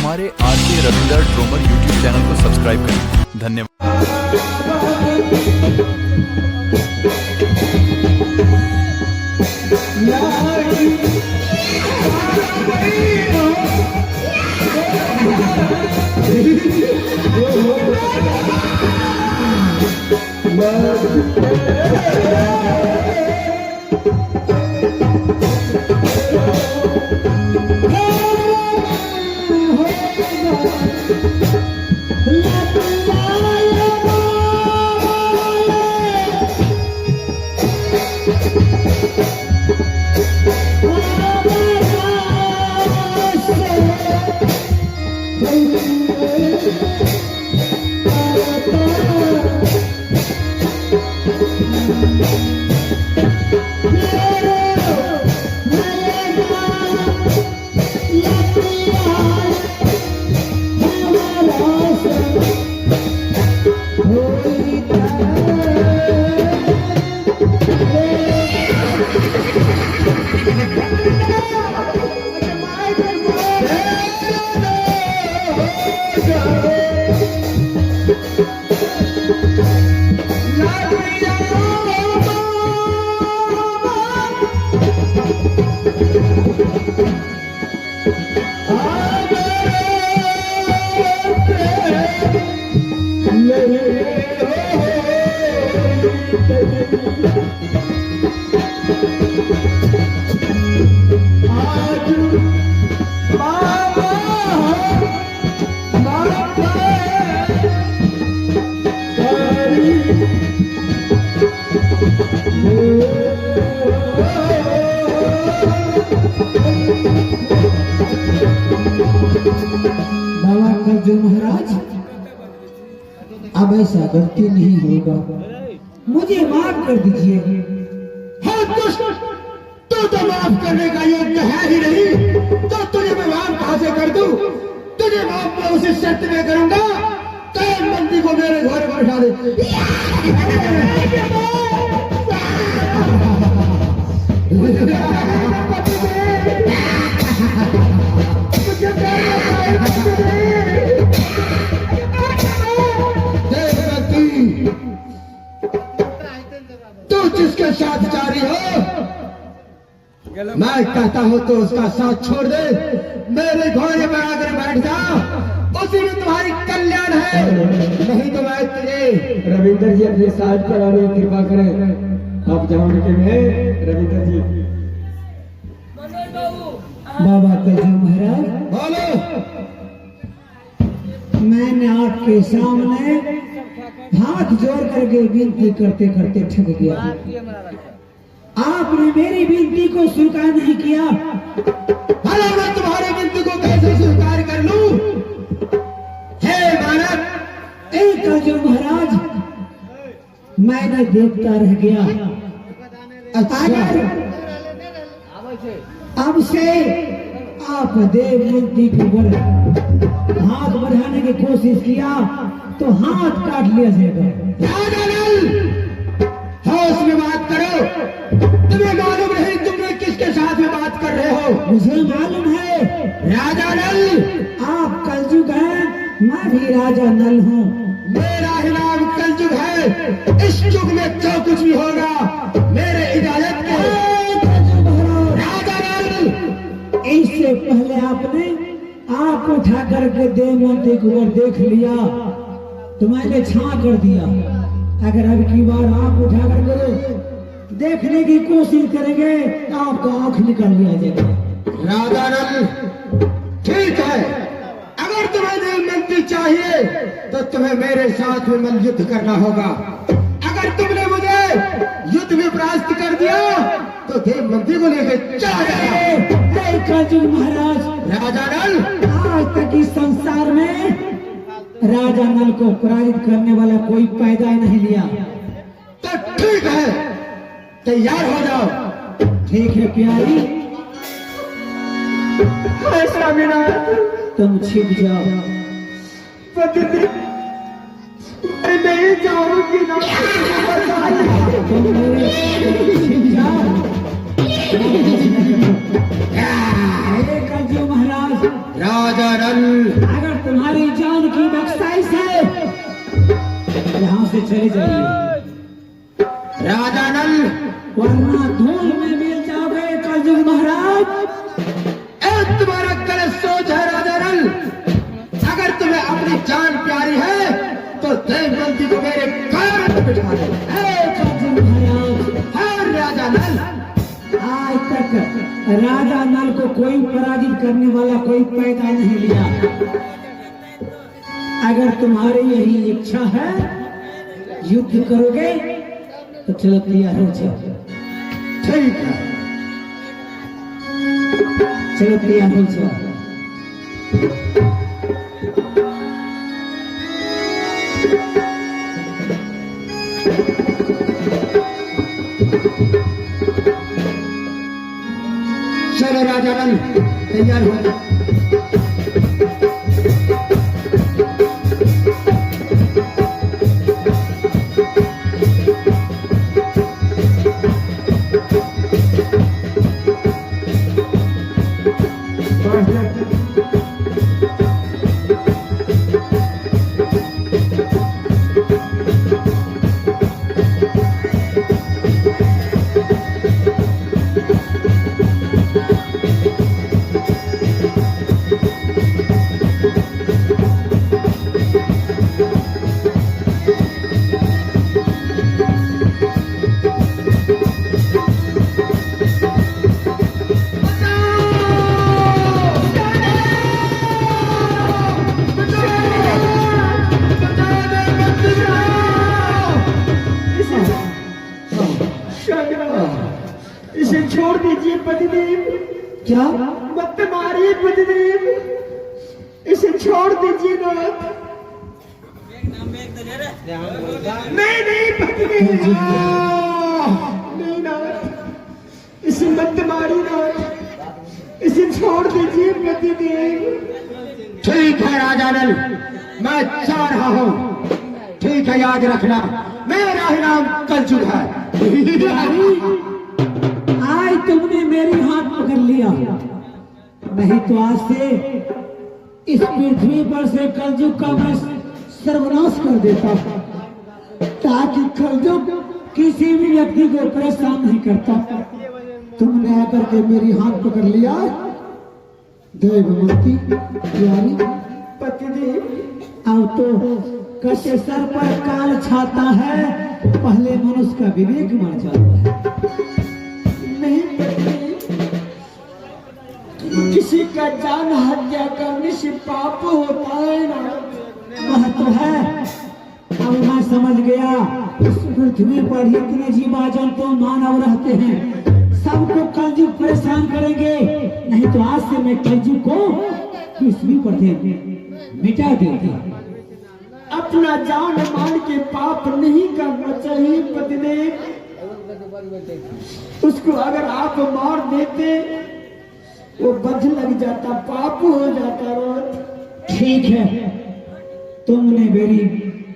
हमारे R K Ravinder ड्रोमर YouTube channel को subscribe करें। धन्यवाद। बाबा करजो महाराज, अब ऐसा गलती नहीं होगा, मुझे माफ कर दीजिए। हाँ दुष्ट, तू तो माफ करने का योग्य है ही नहीं, तो तुझे मैं माफ कहां से कर दूं? तुझे माफ मैं उसी शर्त में करूंगा, कैद बंदी को मेरे घर पर बैठा दे। तू जिसके साथ जा रही हो, मैं कहता हूं तो उसका साथ छोड़ दे, मेरे घोड़े पर आकर बैठ जा, उसी में तुम्हारी कल्याण है। नहीं तो मैं तुझे रविंदर जी अपने साथ पर आने की कृपा करें। आप जाओगे कि मैं रविंदर जी। बाबा करजो महाराज, बोलो। मैंने आपके सामने हाथ जोड़ करके विनती करते करते थक गया। आपने मेरी विनती को स्वीकार नहीं किया। भला मैं तुम्हारी विनती को कैसे स्वीकार कर लूं? हे मानव, करजो महाराज, मैंने देखता रह गया। अगर अब से आप देव मूर्ति के ऊपर हाथ बढ़ाने की कोशिश किया तो हाथ काट लिया जाएगा। राजा नल, होश में बात करो। तुम्हें मालूम नहीं तुम किसके साथ में बात कर रहे हो? मुझे मालूम है राजा नल, आप कलयुग हैं, मैं भी राजा नल हूँ। मेरा ही नाम कलयुग है। इस युग में जो कुछ भी होगा मेरे इजाजत के। राजा नल, इससे पहले आपने आप उठा करके देव मूर्ति को ऊपर देख लिया तो मैंने छा कर दिया। अगर अब की बार आप उठा करके देखने की कोशिश करेंगे तो आपका आंख निकाल लिया जाएगा। राजा नल, ठीक है, अगर तुम्हें देव मूर्ति चाहिए तो तुम्हें मेरे साथ में मल युद्ध करना होगा। अगर तुमने मुझे युद्ध में परास्त कर दिया तो देव मंदिर को लेकर चला जाएगा। कलयुग महाराज, राजा नल, आज तक इस संसार में राजा नल को पराजित करने वाला कोई पैदा नहीं लिया। तो ठीक है, तैयार हो जाओ। ठीक है प्यारी, तुम छिप जाओ। नहीं जाऊंगी ना। तुम छिप जाओ। कलयुग महाराज, राजा नल, अगर तुम्हारी जान की बख्शाइश है यहाँ से चले जाइए, राजा नल, वरना धूल में मिल जाओगे कलयुग महाराज। तुम्हारा गलत सोच है राजा नल। अगर तुम्हें अपनी जान प्यारी है तो देवमंती को मेरे कारण में बिठा दो। कलयुग महाराज, हाँ राजा नल, आज तक राजा नल को कोई पराजित करने वाला कोई पैदा नहीं लिया। अगर तुम्हारी यही इच्छा है युद्ध करोगे तो चलो तैयार हो जाओ। ठीक है, चलो तैयार हो जाओ। चलो राजा नल, तैयार हो जाओ। इसे छोड़ दीजिए पतिदेव। क्या? मत मारिए पतिदेव, इसे छोड़ दीजिए नाथ। नहीं पतिदेव, नहीं नाथ, इसे मत मारिए नाथ, इसे छोड़ दीजिए पतिदेव। ठीक है राजा नल, मैं जा रहा हूँ। ठीक है, याद रखना मेरा ही नाम कलयुग है। आज तुमने मेरी हाथ पकड़ लिया, नहीं तो आज से इस पृथ्वी पर से कलयुग का मैं सर्वनाश कर देता, ताकि कलयुग किसी भी व्यक्ति को परेशान नहीं करता। तुमने आकर के मेरी हाथ पकड़ लिया। देवमंती प्यारी पतिदेव, अब तो कटे सर पर काल छाता है, पहले मनुष्य का विवेक मर जाता है। नहीं पतिदेव, किसी का जान हत्या करने से पाप होता है ना। महत्व है। अब मैं समझ गया, इस पृथ्वी पर इतने जीवा जंतु मानव रहते हैं, सबको कलयुग परेशान करेंगे। नहीं तो आज से मैं कलयुग को पृथ्वी पर मिटा देता। अपना जान मान के पाप नहीं करना चाहिए पतिदेव। उसको अगर आप मार देते वो बध लग जाता, पाप हो जाता रोत। ठीक है, तुमने मेरी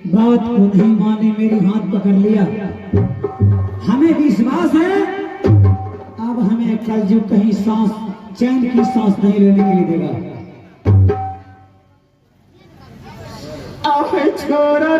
बात को नहीं माने, मेरी हाथ पकड़ लिया। हमें विश्वास है अब हमें कलयुग कहीं सांस, चैन की सांस नहीं लेने के लिए देगा। आह छोरा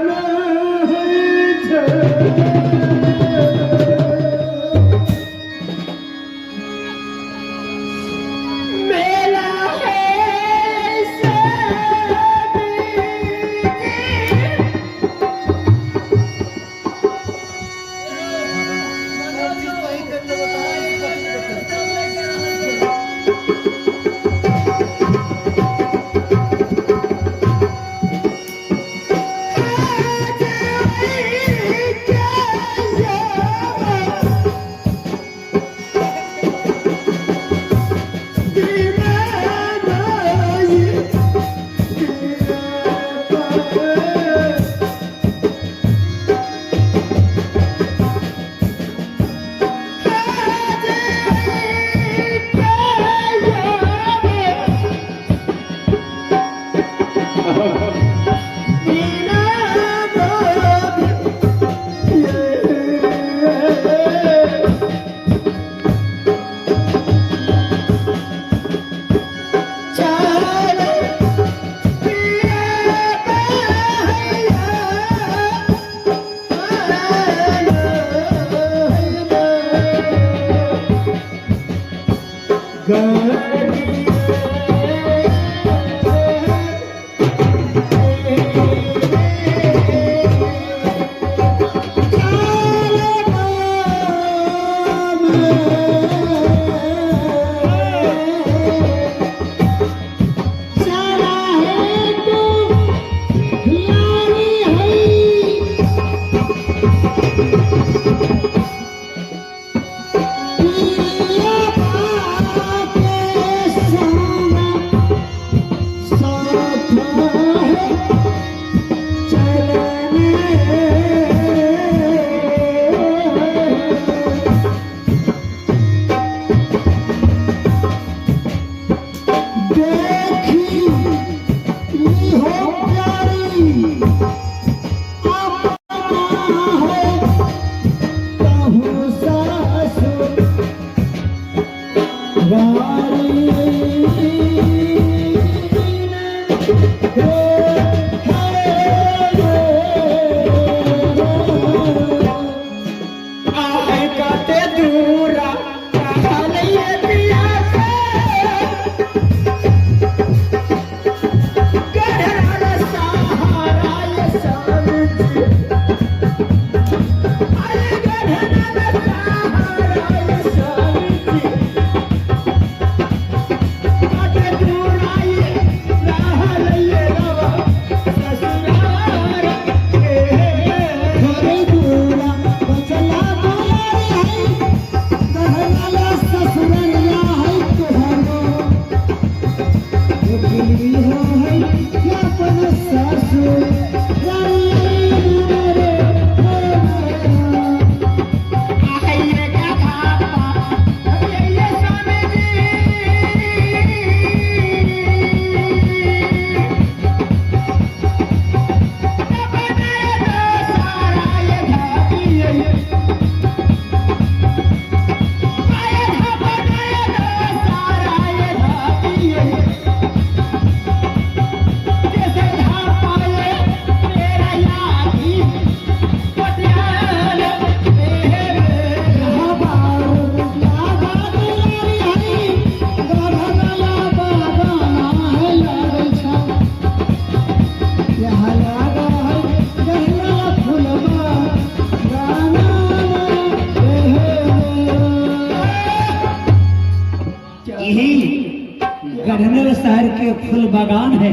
गढ़नर शहर के फूल बागान है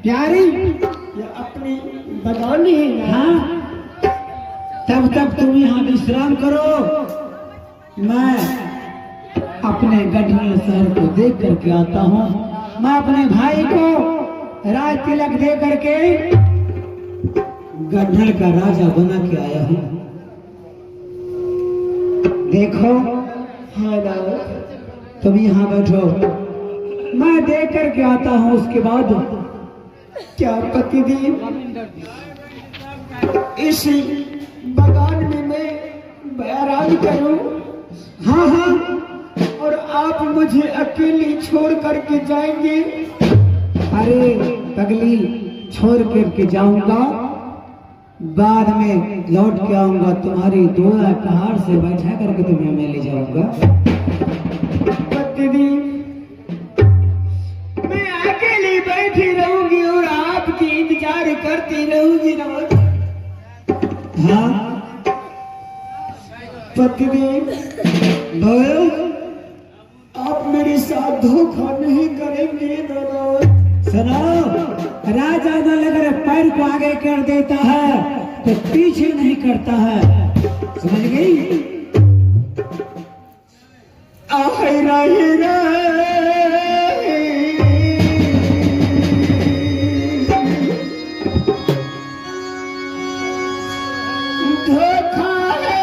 प्यारी। ये अपनी बगानी है ना। हाँ, तब तक तुम यहाँ विश्राम करो, मैं अपने गढ़नर शहर को देख करके आता हूँ। मैं अपने भाई को राज तिलक दे करके गढ़नर का राजा बना के आया हूँ। देखो, हाँ ना, तुम यहाँ बैठो, मैं देख करके आता हूँ। उसके बाद क्या पतिदेव, इस बगान में मैं आराम करूं? हाँ हाँ, और आप मुझे अकेली छोड़ करके जाएंगे? अरे पगली, छोड़ करके जाऊंगा, बाद में लौट के आऊंगा, तुम्हारी दोया कहार से बैठा करके तुम्हें मैं ले जाऊंगा। पतिदेव, मैं अकेली बैठी रहूंगी और आपकी इंतजार करती रहूंगी ना। हाँ पतिदेव, बोलो। आप मेरे साथ धोखा नहीं करेंगे ना? सुनो, राजा दल अगर पैर को आगे कर देता है तो पीछे नहीं करता है, समझ गई? आहेरा हेरा धोखा है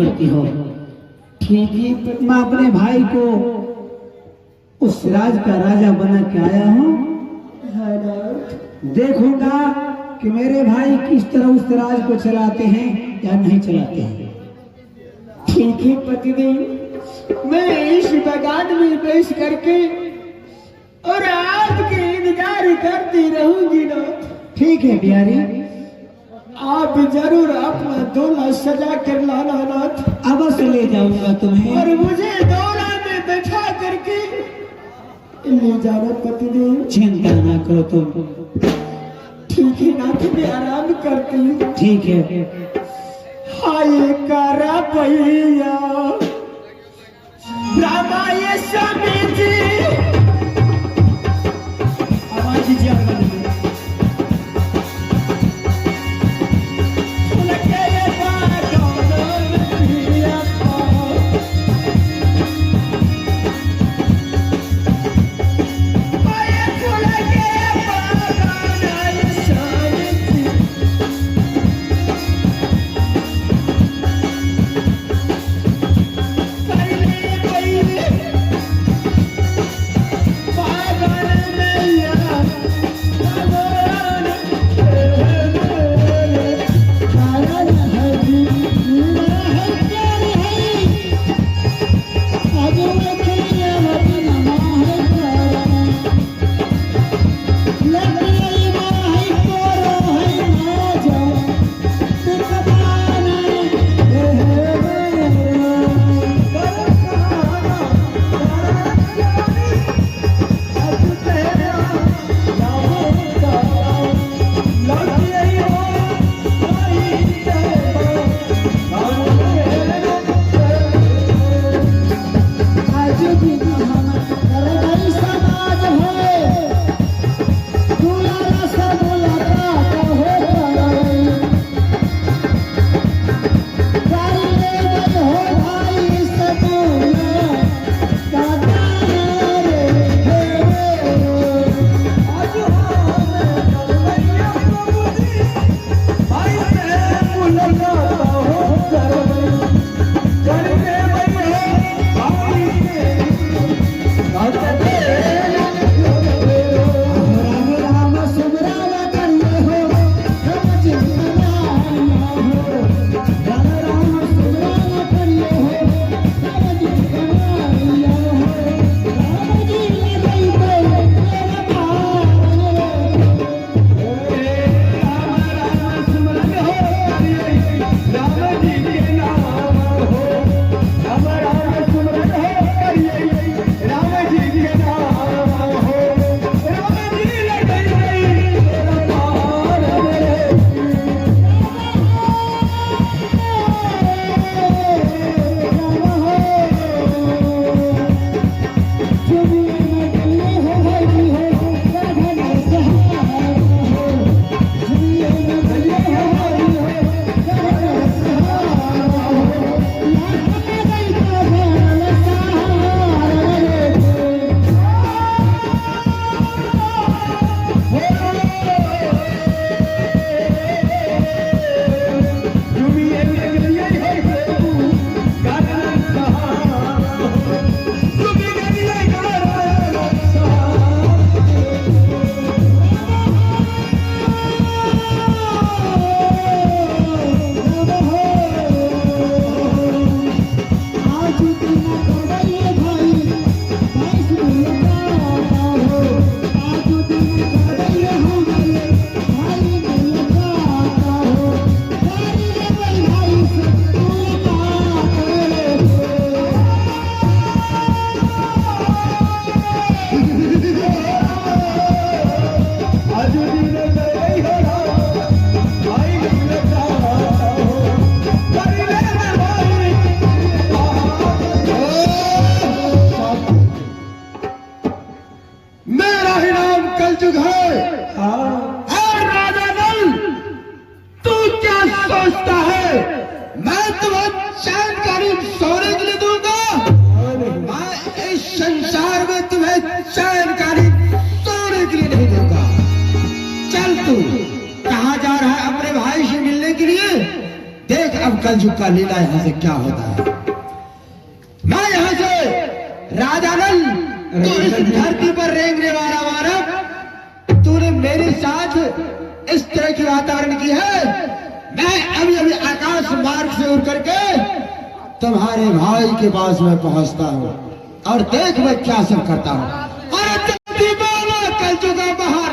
करती हो? ठीक ही पति मैं अपने भाई को उस राज का राजा बना के आया हूँ। हाँ नाथ, देखूंगा कि मेरे भाई किस तरह उस राज को चलाते हैं या नहीं चलाते हैं। ठीक ही पतिदेव, मैं इस बगान में बैठ करके और आपके इंतजार करती रहूंगी नाथ। ठीक है प्यारी, आप जरूर अपना दूल्हा सजा कर लाना नाथ, अवश्य ले जाऊंगा तुम्हें। और मुझे दौरा में बैठा करके ले जाना पतिदेव। चिंता ना करो तुम। ठीक है नाथ, मैं आराम करती हूँ। ठीक है। हाय करा भैया रामाय स्वामी जी, आवाज दीजिए आवाज दीजिए। कलयुग का लीला यहाँ से क्या होता है। मैं यहाँ से राजानंद, तू इस धरती पर रेंगने वाला मानव, तूने मेरे साथ इस तरह की वातावरण की है। मैं अभी अभी आकाश मार्ग से उड़ करके तुम्हारे भाई के पास में पहुंचता हूँ और देख मैं क्या सब करता हूँ। अरे कल चुका बाहर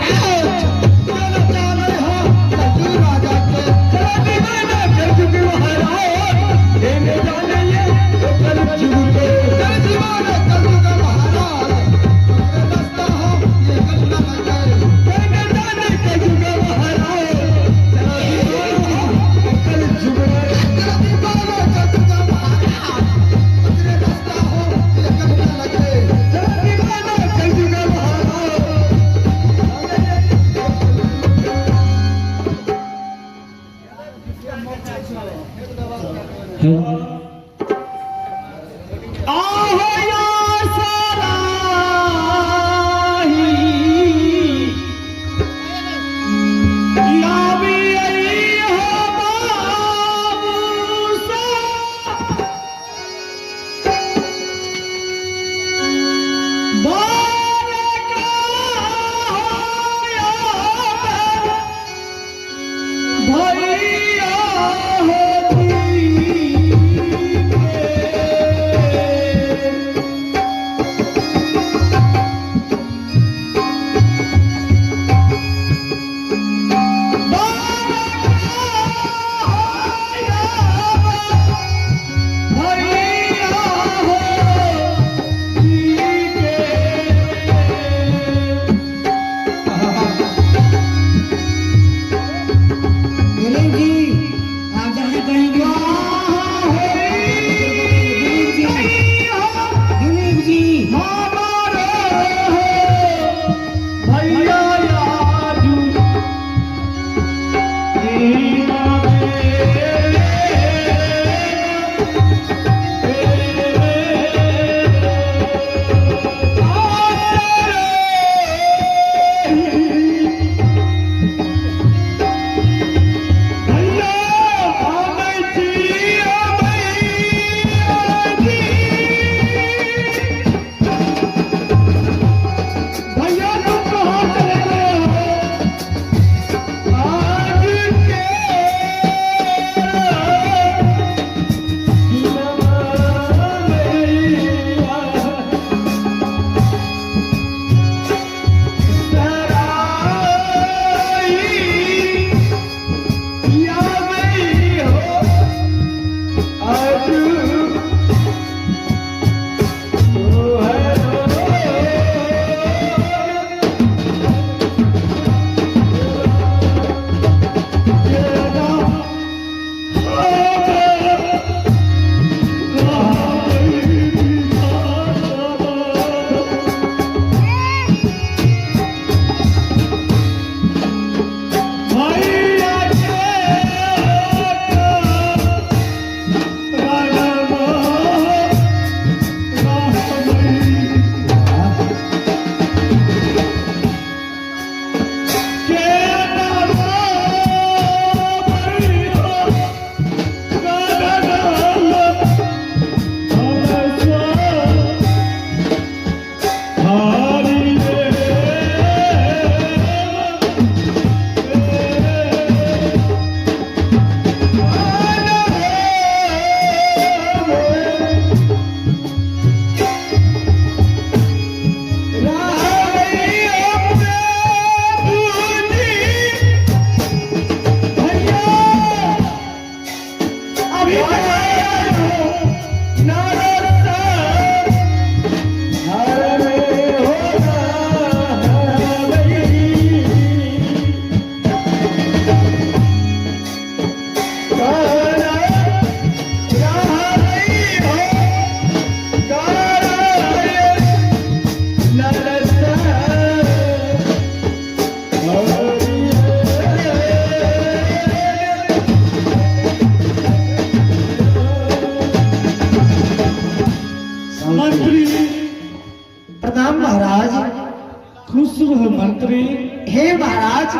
मंत्री, हे महाराज,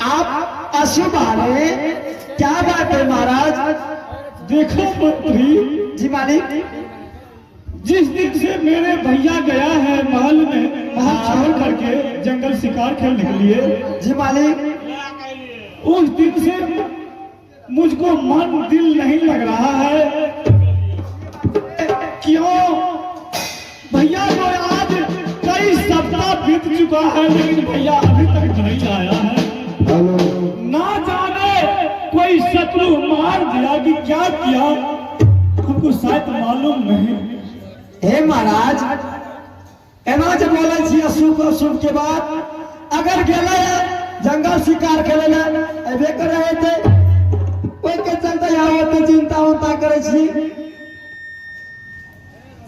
आप अशुभ आ रहे क्या बात है महाराज? देखो मंत्री, जी मालिक। जिस दिन से मेरे भैया गया है महल में, महल छोड़ करके जंगल शिकार खेलने के लिए, जी मालिक। उस दिन से मुझको मन दिल नहीं लग रहा है। क्यों? भैया को आज कई सप्ताह बीत चुका है, लेकिन भैया अभी तक नहीं आया है। ना जाने कोई शत्रु मार दिया कि क्या किया, हमको शायद मालूम नहीं। हे महाराज, एना जब बोले छी अशुभ के बाद अगर गेले जंगल शिकार खेले ला अबे कर रहे थे, कोई के चलते यहाँ होते चिंता उनता करे छी।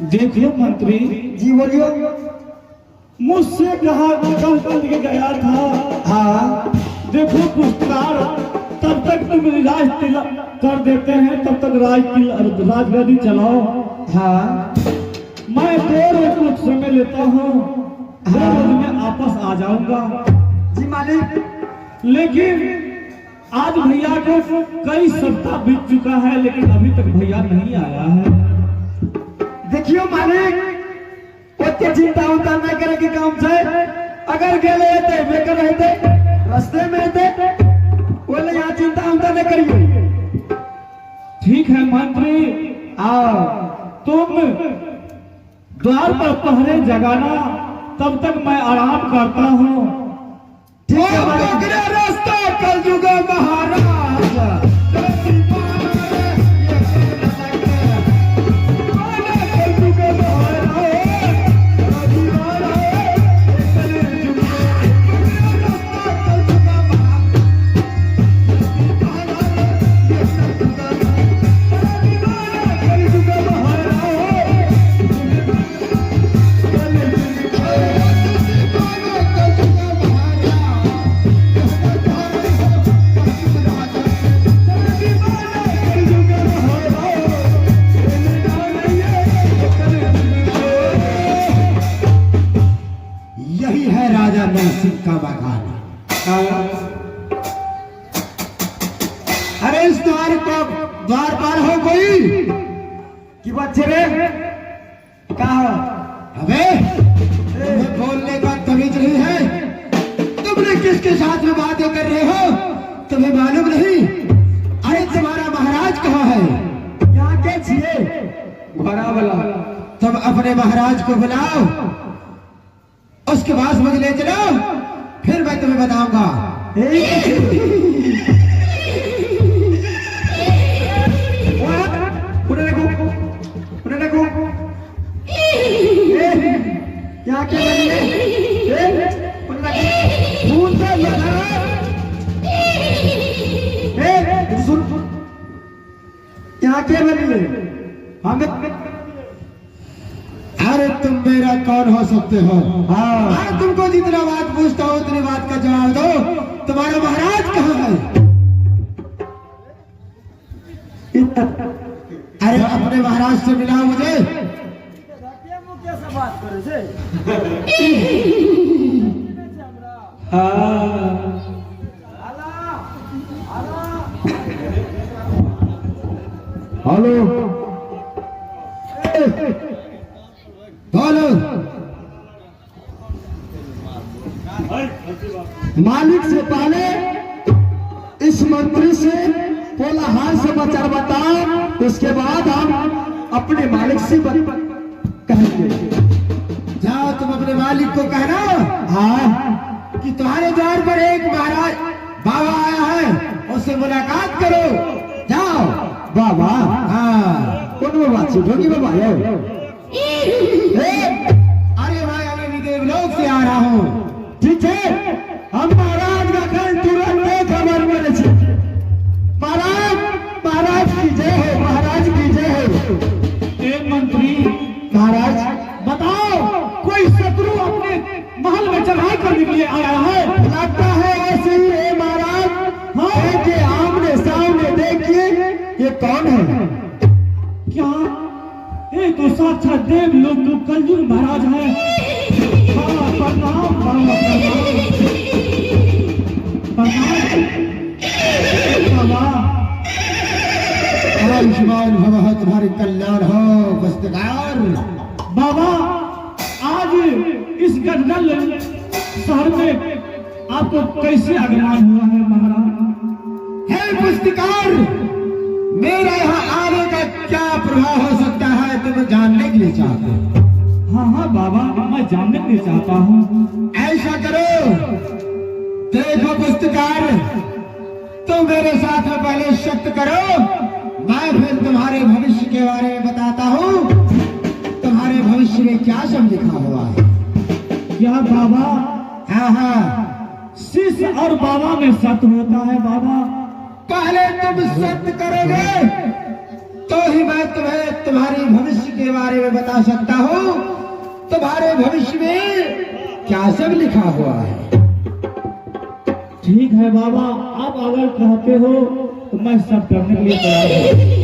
देखिए मंत्री जी बोलियो। मुझसे कहा निकल के गया था। हाँ देखो पुरस्कार, तब तक तुम राज तिलक कर देते हैं, तब तक राजगद्दी चलाओ। हाँ मैं 2 रोज कुछ समय लेता हूँ, 2 रोज में वापस आ जाऊंगा। जी मालिक। लेकिन आज भैया को कई सप्ताह बीत चुका है, लेकिन अभी तक भैया नहीं आया है। देखियो मालिक, ओते चिंता उनता नहीं करे के काम से। अगर गेले थे बेकर रहते रास्ते में थे, बोले यहाँ चिंता उनता नहीं करियो। ठीक है मंत्री, आओ तुम द्वार पर पहरे जगाना, तब तक मैं आराम करता हूँ। ठीक है मालिक। रास्ता कल जुगा महाराज। यही है राजा नरसिंह का बागान। अरे इस द्वार पार हो कोई कि बच्चे रे कहा? अबे तुम्हें बोलने का तमीज नहीं है? तुमने किसके साथ में बातें कर रहे हो, तुम्हें मालूम नहीं? अरे तुम्हारा महाराज कहाँ है? यहाँ के छिए बड़ा वाला। तुम अपने महाराज को बुलाओ, उसके पास मुझे ले चलो, फिर मैं तुम्हें बताऊंगा। यहाँ के यहाँ के बनिए हमें। अरे तुम मेरा कौन हो सकते हो? हाँ मैं तुमको जितना बात पूछता हूँ उतनी बात का जवाब दो। तुम्हारा महाराज कहाँ है? अरे अपने महाराज से मिलाओ मुझे। हेलो बोलो। मालिक से पहले इस मंत्री से कोलाहल से बचा बताओ, उसके बाद हम अपने मालिक से कहेंगे। जाओ तुम अपने मालिक को कहना हाँ कि तुम्हारे द्वार पर एक महाराज बाबा आया है, उससे मुलाकात करो। जाओ। बाबा। हाँ कौन बात होगी बाबा? अरे भाई अभी भी देवलोक से आ रहा हूँ। ठीक है, हम महाराज का कल तुरंत खबर मिले छे। महाराज, महाराज की जय हो, महाराज की जय हो। ए मंत्री, महाराज बताओ, कोई शत्रु अपने महल में चढ़ाई करने के लिए आया है? लगता है ऐसे ही है महाराज। हाँ देखिए, आमने सामने देखिए, ये कौन है? क्या ये तो साक्षात देव लोक कलयुग महाराज है। हाँ, प्रणाम बाबा, प्रणाम प्रणाम बाबा। आयुष्मान भवः, तुम्हारे कल्याण हो पुस्तकार। बाबा आज इस गंडल शहर में आपको कैसे आगमन हुआ है महाराज? हे पुस्तकार, मेरा यहाँ आने का क्या प्रभाव हो सकता है तुम जानने के लिए चाहते हो? हाँ हाँ बाबा, मैं जानने के लिए चाहता हूँ। ऐसा करो, देखो पुस्तकार, तुम मेरे साथ में पहले शर्त करो, मैं फिर तुम्हारे भविष्य के बारे में बताता हूँ। तुम्हारे भविष्य में क्या सब लिखा हुआ है? क्या बाबा? हाँ हाँ, शिष्य और बाबा में सत्य होता है बाबा? पहले तुम सत्य करोगे तो ही मैं तुम्हें तुम्हारी भविष्य के बारे में बता सकता हूँ। तुम्हारे भविष्य में क्या सब लिखा हुआ है? ठीक है बाबा, आप अगर कहते हो तो मैं सब करने के लिए तैयार हूँ।